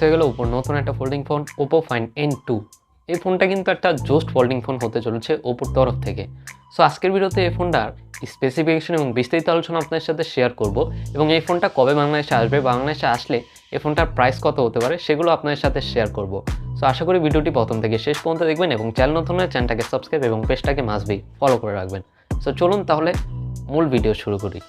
হয়ে গেল ওপোর নতুন একটা folding phone OPPO Find N2। এই ফোনটা কিন্তু একটা জোস্ট ফোল্ডিং ফোন হতে চলেছে ওপোর তরফ থেকে। সো আজকের ভিডিওতে এই ফোনটার স্পেসিফিকেশন এবং বিস্তারিত আলোচনা আপনাদের সাথে শেয়ার করব এবং এই ফোনটা কবে বাংলাদেশে আসবে, বাংলাদেশে আসলে এই ফোনটার প্রাইস কত হতে পারে সেগুলো আপনাদের সাথে শেয়ার করব। সো আশা করি ভিডিওটি প্রথম থেকে শেষ পর্যন্ত দেখবেন এবং চ্যানেল নতুন হলে চ্যানেলটাকে সাবস্ক্রাইব এবং পেজটাকে মাস্টবি ফলো করে রাখবেন। সো চলুন তাহলে মূল ভিডিও শুরু করি।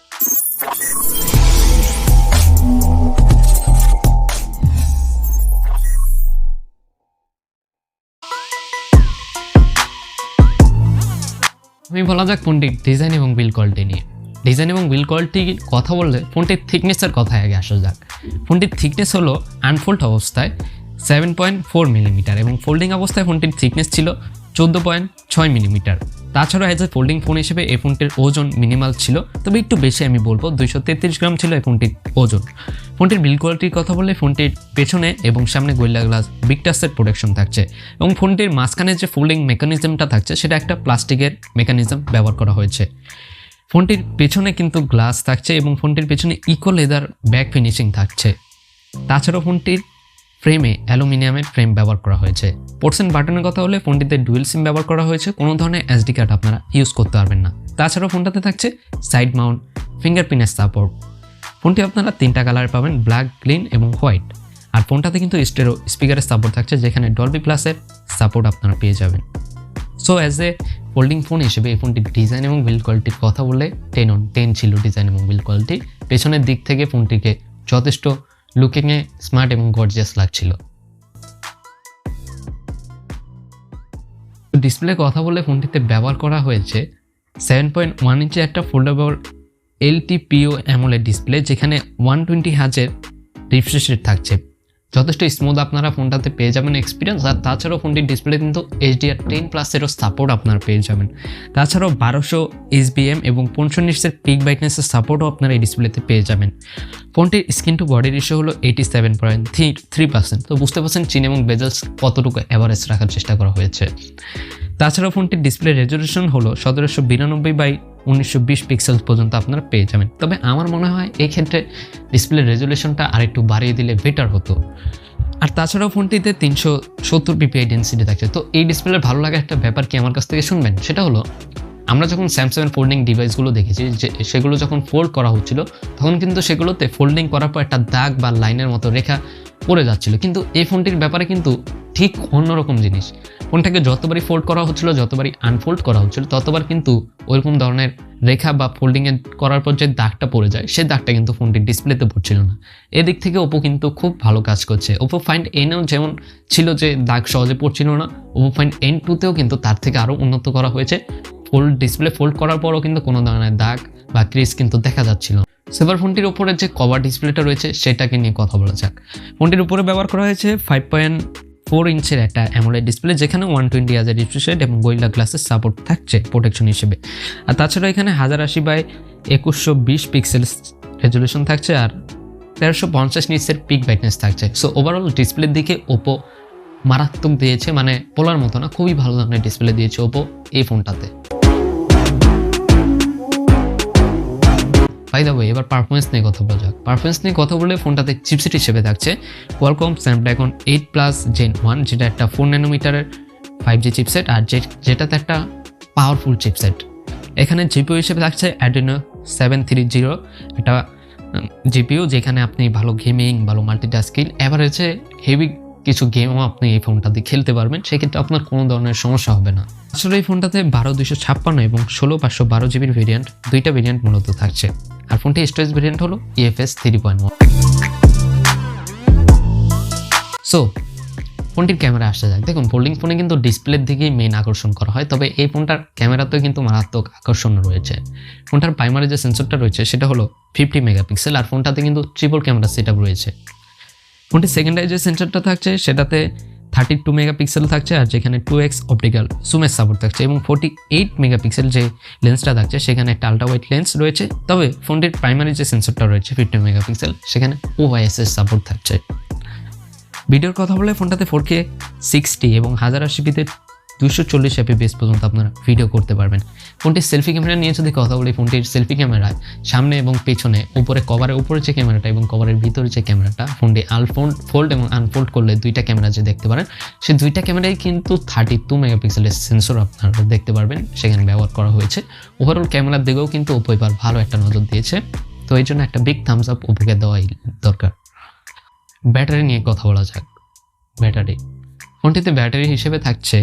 আমি বলা যাক ফোনটির ডিজাইন এবং বিল্ড কোয়ালিটি নিয়ে। ডিজাইন এবং বিল্ড কোয়ালিটির কথা বললে ফোনটির থিকনেসের কথায় আগে আসা যাক। ফোনটির থিকনেস হলো আনফোল্ড অবস্থায় 7.4 মিলিমিটার এবং ফোল্ডিং অবস্থায় ফোনটির থিকনেস ছিল 14.6 মিলিমিটার। তাছাড়া এজ এ ফোল্ডিং ফোন হিসেবে এই ফোনটির ওজন মিনিমাল ছিল, তবে একটু বেশি আমি বলবো 233 গ্রাম ছিল এই ফোনটির ওজন। ফোনটির বিল্ড কোয়ালিটির কথা বললে ফোনটির পেছনে এবং সামনে গোরিল্লা গ্লাস বিগ টাচের প্রোটেকশন থাকছে এবং ফোনটির মাঝখানে যে ফোল্ডিং মেকানিজমটা থাকছে সেটা একটা প্লাস্টিকের মেকানিজম ব্যবহার করা হয়েছে। ফোনটির পেছনে কিন্তু গ্লাস থাকছে এবং ফোনটির পেছনে ইকো লেদার ব্যাক ফিনিশিং থাকছে। তাছাড়াও ফোনটির ফ্রেমে অ্যালুমিনিয়ামের ফ্রেম ব্যবহার করা হয়েছে। পোর্টস এন্ড বাটনের কথা হলে ফোনটিতে ডুয়েল সিম ব্যবহার করা হয়েছে, কোনো ধরনের এসডি কার্ড আপনারা ইউজ করতে পারবেন না। তাছাড়াও ফোনটাতে থাকছে সাইড মাউন্ট ফিঙ্গারপ্রিন্টের সাপোর্ট। ফোনটি আপনারা 3টা কালার পাবেন, ব্ল্যাক, গ্রিন এবং হোয়াইট। আর ফোনটাতে কিন্তু স্টেরিও স্পিকারের সাপোর্ট থাকছে, যেখানে ডলবি প্লাসের সাপোর্ট আপনারা পেয়ে যাবেন। So as a folding phone হিসেবে এই ফোনটির ডিজাইন এবং বিল্ড কোয়ালিটির কথা বললে 10 on 10 ছিল ডিজাইন এবং বিল্ড কোয়ালিটি। পেছনের দিক থেকে ফোনটিকে যথেষ্ট লুকিংয়ে স্মার্ট এবং গর্জিয়াস লাগছিল। ডিসপ্লের কথা বলে ফোনটিতে ব্যবহার করা হয়েছে 7.1 ইঞ্চি একটা ফোল্ডেবল LPDDR5 AMOLED ডিসপ্লে, যেখানে 120 হার্জের রিফ্রেশ রেট থাকছে। যথেষ্ট স্মুথ আপনারা ফোনটাতে পেয়ে যাবেন এক্সপিরিয়েন্স। আর তাছাড়াও ফোনটির ডিসপ্লে কিন্তু HDR10+এরও সাপোর্ট আপনারা পেয়ে যাবেন। তাছাড়াও 1200 SBM এবং 500 নিটসের পিক ব্রাইটনেসের সাপোর্টও আপনারা এই ডিসপ্লেতে পেয়ে যাবেন। ফোনটির স্ক্রিন টু বডি রেশিও হলো 87.3%। তো বুঝতে পারছেন চিন এবং বেজেলস কতটুকু অ্যাভারেজ রাখার চেষ্টা করা হয়েছে। তাছাড়াও ফোনটির ডিসপ্লে রেজলিউশন হলো 1792x1920 পিক্সেল পর্যন্ত আপনারা পেয়ে যাবেন। তবে আমার মনে হয় এই ক্ষেত্রে ডিসপ্লে রেজলিউশনটা আরেকটু বাড়িয়ে দিলে বেটার হতো। আর তাছাড়াও ফোনটিতে 370 ppi ডেন্সিটি থাকছে। তো এই ডিসপ্লের ভালো লাগা একটা ব্যাপার কি আমার কাছ থেকে শুনবেন, সেটা হলো আমরা যখন স্যামসাংয়ের ফোল্ডিং ডিভাইসগুলো দেখেছি যে সেগুলো যখন ফোল্ড করা হচ্ছিল তখন কিন্তু সেগুলোতে ফোল্ডিং করার পর একটা দাগ বা লাইনের মতো রেখা পড়ে যাচ্ছিল, কিন্তু এই ফোনটির ব্যাপারে কিন্তু ঠিক অন্যরকম জিনিস। ফোনটাকে যতবারই ফোল্ড করা হচ্ছিল, যতবারই আনফোল্ড করা হচ্ছিল, ততবার কিন্তু ওইরকম ধরনের রেখা বা ফোল্ডিংয়ে করার পর যে দাগটা পড়ে যায় সেই দাগটা কিন্তু ফোনটির ডিসপ্লেতে পড়ছিল না। এদিক থেকে ওপো কিন্তু খুব ভালো কাজ করছে। ওপো ফাইন্ড N যেমন ছিল যে দাগ সহজে পড়ছিল না, ওপো ফাইন্ড N2তেও কিন্তু তার থেকে আরও উন্নত করা হয়েছে। ডিসপ্লে ফোল্ড করার পরও কিন্তু কোনো ধরনের দাগ বা ক্রিজ কিন্তু দেখা যাচ্ছিল। সেবার ফোনটির উপরে যে কভার ডিসপ্লেটা রয়েছে সেটাকে নিয়ে কথা বলা যাক। ফোনটির উপরে ব্যবহার করা হয়েছে 5.4 ইঞ্চের একটা অ্যামোলেড ডিসপ্লে, যেখানে 120 হার্জের রিফ্রেশ রেট এবং গোরিল্লা গ্লাসের সাপোর্ট থাকছে প্রোটেকশন হিসেবে। আর তাছাড়া এখানে 1080x2120 পিক্সেল রেজলিউশন থাকছে আর 1350 নিটসের পিক ব্রাইটনেস থাকছে। সো ওভারঅল ডিসপ্লের দিকে ওপো মারাত্মক দিয়েছে, মানে বলার মতো না, খুবই ভালো ধরনের ডিসপ্লে দিয়েছে ওপো এই ফোনটাতে। বাই দ্য ওয়ে, এবার পারফরমেন্স নিয়ে কথা বলা যাক। পারফরমেন্স নিয়ে কথা বললে ফোনটাতে চিপসেট হিসেবে থাকছে Qualcomm Snapdragon 8+ Gen 1, যেটা একটা 4 ন্যানোমিটারের 5G চিপসেট, আর যেটাতে একটা পাওয়ারফুল চিপসেট। এখানে জিপিইউ হিসেবে থাকছে Adreno 730, একটা জিপিইউ যেখানে আপনি ভালো গেমিং, ভালো মাল্টিটাস্কিং, এভারেজে হেভি কিছু গেমও আপনি এই ফোনটাতে খেলতে পারবেন, সেক্ষেত্রে আপনার কোনো ধরনের সমস্যা হবে না। আসলে এই ফোনটাতে 12256 এবং 16512 জিবির ভেরিয়েন্ট, দুইটা ভেরিয়েন্ট মূলত থাকছে। আর ফোনটি স্টোরেজ ভেরিয়েন্ট হলো EFS 3.1। সো ফোনটির ক্যামেরা আসা যাক। দেখুন, ফোল্ডিং ফোনে কিন্তু ডিসপ্লের দিকেই মেইন আকর্ষণ করা হয়, তবে এই ফোনটার ক্যামেরাতেও কিন্তু মারাত্মক আকর্ষণ রয়েছে। ফোনটার প্রাইমারি যে সেন্সরটা রয়েছে সেটা হলো 50 মেগাপিক্সেল, আর ফোনটাতে কিন্তু ট্রিপল ক্যামেরা সেটআপ রয়েছে। ফোনটির সেকেন্ডারি যে সেন্সরটা থাকছে সেটাতে 32 মেগাপিক্সেল থাকছে, আর যেখানে 2x অপটিক্যাল জুমের সাপোর্ট থাকছে এবং 48 মেগাপিক্সেল যে লেন্সটা থাকছে সেখানে একটা আলট্রা ওয়াইড লেন্স রয়েছে। তবে ফোনটির প্রাইমারি যে সেন্সরটা রয়েছে 50 মেগাপিক্সেল, সেখানে OIS এর সাপোর্ট থাকছে। ভিডিওর কথা বলে ফোনটাতে 4K 60 এবং 1080p 240 fps পর্যন্ত আপনারা ভিডিও করতে পারবেন। ফোনটির সেলফি ক্যামেরা নিয়ে যদি কথা বলি, ফোনটির সেলফি ক্যামেরায় সামনে এবং পেছনে উপরে কভারের উপরে যে ক্যামেরাটা এবং কভারের ভিতরে যে ক্যামেরাটা, ফোনটি ফোল্ড এবং আনফোল্ড করলে দুইটা ক্যামেরা যে দেখতে পারেন, সেই দুইটা ক্যামেরাই কিন্তু 32 মেগাপিক্সেলের সেন্সর আপনারা দেখতে পারবেন সেখানে ব্যবহার করা হয়েছে। ওভারঅল ক্যামেরার দিকেও কিন্তু ওপো এবার ভালো একটা নজর দিয়েছে, তো এই জন্য একটা বিগ থামস আপ ওপোকে দেওয়াই দরকার। ব্যাটারি নিয়ে কথা বলা যাক। ফোনটিতে ব্যাটারি হিসেবে থাকছে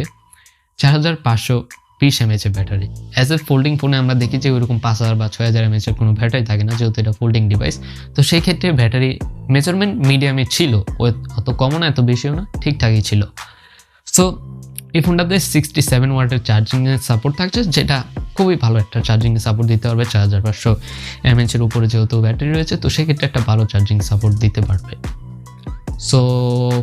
4520 mAh battery. As a folding ফোনে আমরা দেখি যে ওইরকম 5000 বা 6000 mAh কোনো ব্যাটারি থাকে না, যেহেতু এটা ফোল্ডিং ডিভাইস। তো সেই ক্ষেত্রে ব্যাটারি মেজারমেন্ট মিডিয়ামে ছিল, অত কমও না এত বেশিও না, ঠিকঠাকই ছিল। সো এই ফোনটাতে 67 ওয়াটের চার্জিংয়ের সাপোর্ট থাকছে, যেটা খুবই ভালো একটা চার্জিংয়ের সাপোর্ট দিতে পারবে। 4500 mAh উপরে যেহেতু ব্যাটারি রয়েছে, তো সেক্ষেত্রে একটা ভালো চার্জিং সাপোর্ট দিতে পারবে। সো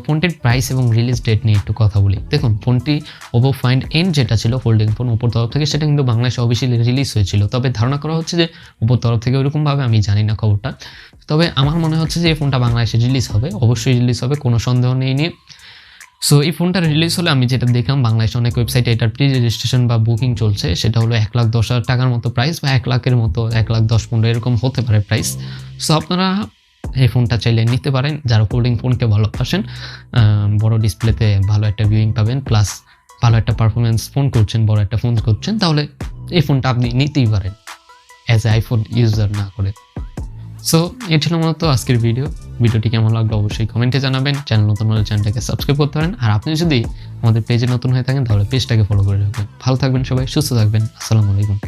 ফোনটির প্রাইস এবং রিলিজ ডেট নিয়ে একটু কথা বলি। দেখুন, ফোনটি OPPO Find N যেটা ছিল ফোল্ডিং ফোন ওপোর তরফ থেকে, সেটা কিন্তু বাংলাদেশে অফিসিয়ালি রিলিজ হয়েছিল। তবে ধারণা করা হচ্ছে যে ওপোর তরফ থেকে ওইরকমভাবে আমি জানি না খবরটা, তবে আমার মনে হচ্ছে যে এই ফোনটা বাংলাদেশে রিলিজ হবে, অবশ্যই রিলিজ হবে, কোনো সন্দেহ নেই নিয়ে। সো এই ফোনটা রিলিজ হলে আমি যেটা দেখলাম বাংলাদেশে অনেক ওয়েবসাইটে এটার প্রি রেজিস্ট্রেশন বা বুকিং চলছে, সেটা হলো 1,10,000 টাকার মতো প্রাইস, বা 1 লাখের মতো, 1,10,15 এরকম হতে পারে প্রাইস। সো আপনারা এই ফোনটা চাইলে নিতে পারেন যারা ফোল্ডিং ফোনকে ভালোবাসেন। বড় ডিসপ্লেতে ভালো একটা ভিউইং পাবেন, প্লাস ভালো একটা পারফরমেন্স ফোন করছেন, বড় একটা ফোন করছেন, তাহলে এই ফোনটা আপনি নিতেই পারেন অ্যাজ এ আইফোন ইউজার না করে। সো এটি ছিল মূলত আজকের ভিডিওটি কেমন লাগলো অবশ্যই কমেন্টে জানাবেন। চ্যানেল নতুন হলে চ্যানেলটাকে সাবস্ক্রাইব করতে পারেন, আর আপনি যদি আমাদের পেজে নতুন হয়ে থাকেন তাহলে পেজটাকে ফলো করে রাখবেন। ভালো থাকবেন সবাই, সুস্থ থাকবেন। আসসালামু আলাইকুম।